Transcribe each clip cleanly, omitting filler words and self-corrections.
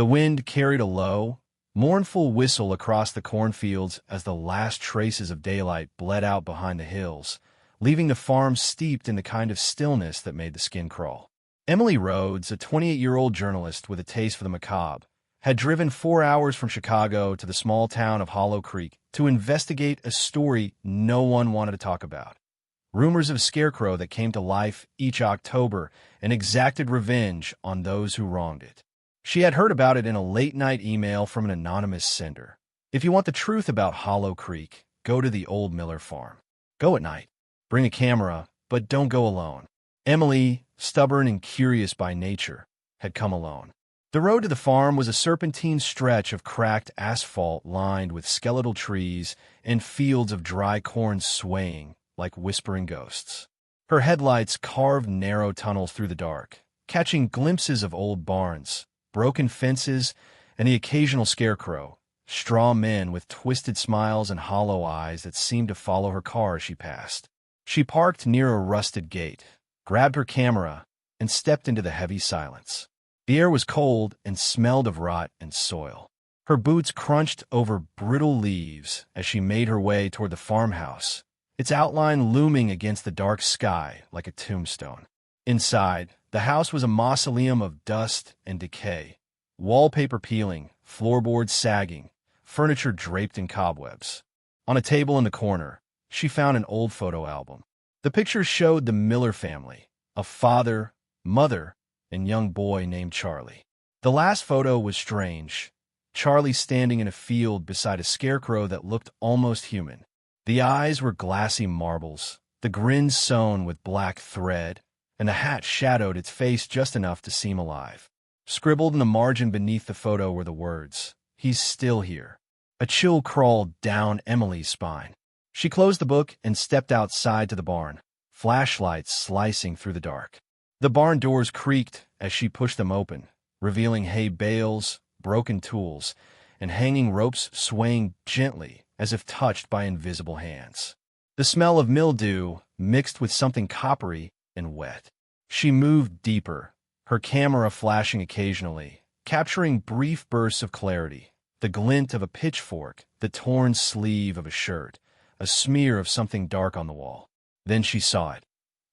The wind carried a low, mournful whistle across the cornfields as the last traces of daylight bled out behind the hills, leaving the farm steeped in the kind of stillness that made the skin crawl. Emily Rhodes, a 28-year-old journalist with a taste for the macabre, had driven 4 hours from Chicago to the small town of Hollow Creek to investigate a story no one wanted to talk about. Rumors of a scarecrow that came to life each October and exacted revenge on those who wronged it. She had heard about it in a late-night email from an anonymous sender. If you want the truth about Hollow Creek, go to the old Miller farm. Go at night. Bring a camera, but don't go alone. Emily, stubborn and curious by nature, had come alone. The road to the farm was a serpentine stretch of cracked asphalt lined with skeletal trees and fields of dry corn swaying like whispering ghosts. Her headlights carved narrow tunnels through the dark, catching glimpses of old barns, broken fences, and the occasional scarecrow, straw men with twisted smiles and hollow eyes that seemed to follow her car as she passed. She parked near a rusted gate, grabbed her camera, and stepped into the heavy silence. The air was cold and smelled of rot and soil. Her boots crunched over brittle leaves as she made her way toward the farmhouse, its outline looming against the dark sky like a tombstone. Inside, the house was a mausoleum of dust and decay, wallpaper peeling, floorboards sagging, furniture draped in cobwebs. On a table in the corner, she found an old photo album. The pictures showed the Miller family, a father, mother, and young boy named Charlie. The last photo was strange. Charlie standing in a field beside a scarecrow that looked almost human. The eyes were glassy marbles, the grin sewn with black thread, and the hat shadowed its face just enough to seem alive. Scribbled in the margin beneath the photo were the words, "He's still here." A chill crawled down Emily's spine. She closed the book and stepped outside to the barn, flashlights slicing through the dark. The barn doors creaked as she pushed them open, revealing hay bales, broken tools, and hanging ropes swaying gently as if touched by invisible hands. The smell of mildew mixed with something coppery and wet. She moved deeper, her camera flashing occasionally, capturing brief bursts of clarity, the glint of a pitchfork, the torn sleeve of a shirt, a smear of something dark on the wall. Then she saw it.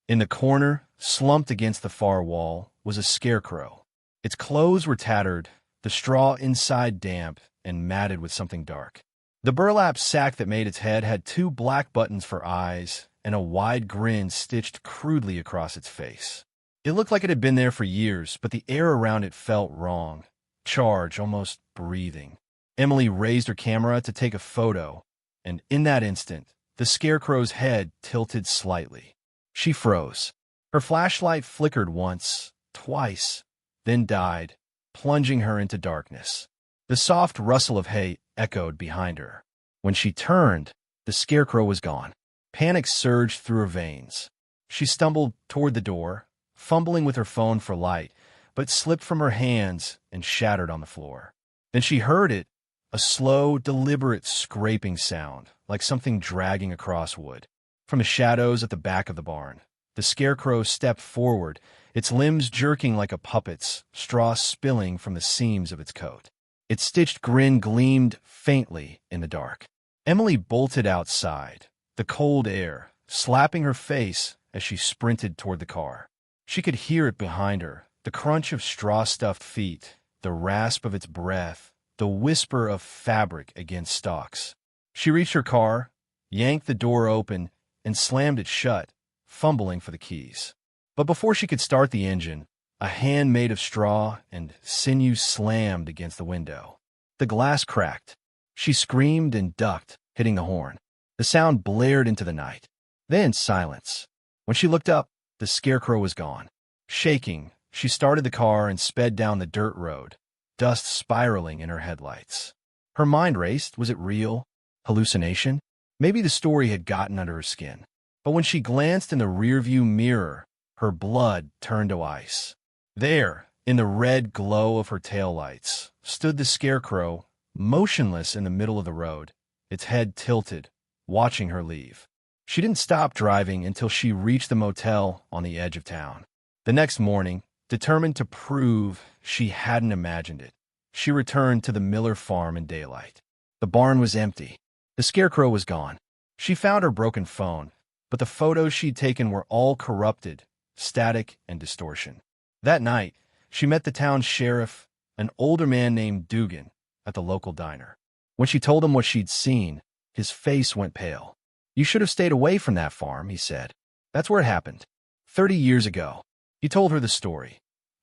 In the corner, slumped against the far wall, was a scarecrow. Its clothes were tattered, the straw inside damp and matted with something dark. The burlap sack that made its head had 2 black buttons for eyes and a wide grin stitched crudely across its face. It looked like it had been there for years, but the air around it felt wrong, charged, almost breathing. Emily raised her camera to take a photo, and in that instant, the scarecrow's head tilted slightly. She froze. Her flashlight flickered once, twice, then died, plunging her into darkness. The soft rustle of hay echoed behind her. When she turned, the scarecrow was gone. Panic surged through her veins. She stumbled toward the door, fumbling with her phone for light, but slipped from her hands and shattered on the floor. Then she heard it, a slow, deliberate scraping sound, like something dragging across wood. From the shadows at the back of the barn, the scarecrow stepped forward, its limbs jerking like a puppet's, straw spilling from the seams of its coat. Its stitched grin gleamed faintly in the dark. Emily bolted outside, the cold air slapping her face as she sprinted toward the car. She could hear it behind her, the crunch of straw-stuffed feet, the rasp of its breath, the whisper of fabric against stalks. She reached her car, yanked the door open, and slammed it shut, fumbling for the keys. But before she could start the engine, a hand made of straw and sinew slammed against the window. The glass cracked. She screamed and ducked, hitting the horn. The sound blared into the night. Then silence. When she looked up, the scarecrow was gone. Shaking, she started the car and sped down the dirt road, dust spiraling in her headlights. Her mind raced. Was it real? Hallucination? Maybe the story had gotten under her skin. But when she glanced in the rearview mirror, her blood turned to ice. There, in the red glow of her taillights, stood the scarecrow, motionless in the middle of the road, its head tilted, watching her leave. She didn't stop driving until she reached the motel on the edge of town. The next morning, determined to prove she hadn't imagined it, she returned to the Miller farm in daylight. The barn was empty. The Scarecrow was gone. She found her broken phone, but the photos she'd taken were all corrupted, static, and distortion. That night, she met the town sheriff, an older man named Dugan, at the local diner. When she told him what she'd seen, his face went pale. "You should have stayed away from that farm," he said. "That's where it happened. 30 years ago." He told her the story.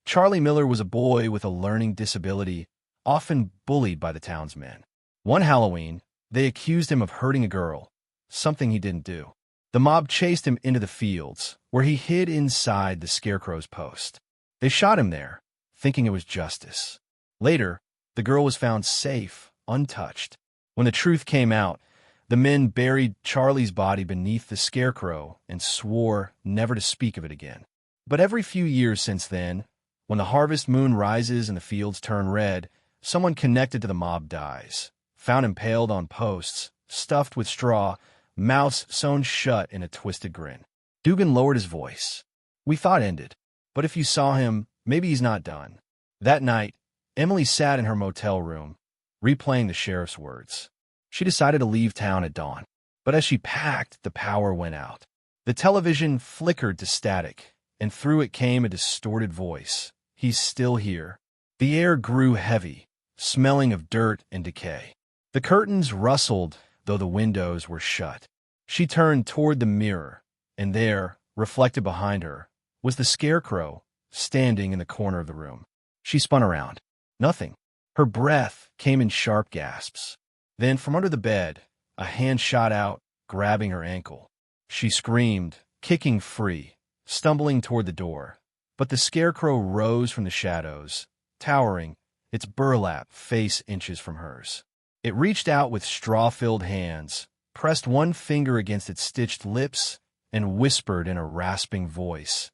Charlie Miller was a boy with a learning disability, often bullied by the townsmen. One Halloween, they accused him of hurting a girl, something he didn't do. The mob chased him into the fields, where he hid inside the Scarecrow's post. They shot him there, thinking it was justice. Later, the girl was found safe, untouched. When the truth came out, the men buried Charlie's body beneath the Scarecrow and swore never to speak of it again. But every few years since then, when the harvest moon rises and the fields turn red, someone connected to the mob dies, found impaled on posts, stuffed with straw, mouths sewn shut in a twisted grin. Dugan lowered his voice. "We thought ended, but if you saw him, maybe he's not done." That night, Emily sat in her motel room, replaying the sheriff's words. She decided to leave town at dawn, but as she packed, the power went out. The television flickered to static, and through it came a distorted voice. "He's still here." The air grew heavy, smelling of dirt and decay. The curtains rustled, though the windows were shut. She turned toward the mirror, and there, reflected behind her, was the Scarecrow, standing in the corner of the room. She spun around. Nothing. Her breath came in sharp gasps. Then, from under the bed, a hand shot out, grabbing her ankle. She screamed, kicking free, stumbling toward the door. But the Scarecrow rose from the shadows, towering, its burlap face inches from hers. It reached out with straw-filled hands, pressed one finger against its stitched lips, and whispered in a rasping voice,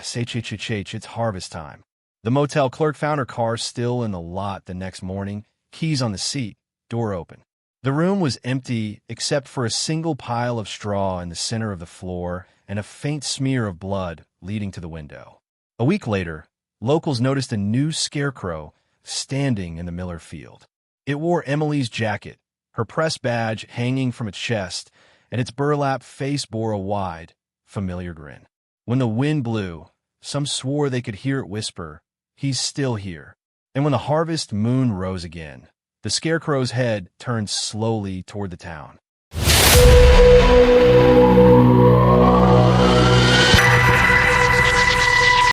"Say-ch-ch-ch, it's harvest time." The motel clerk found her car still in the lot the next morning, keys on the seat, door open. The room was empty except for a single pile of straw in the center of the floor and a faint smear of blood leading to the window. A week later, locals noticed a new Scarecrow standing in the Miller field. It wore Emily's jacket, her press badge hanging from its chest, and its burlap face bore a wide, familiar grin. When the wind blew, some swore they could hear it whisper, "He's still here." And when the harvest moon rose again, the Scarecrow's head turned slowly toward the town.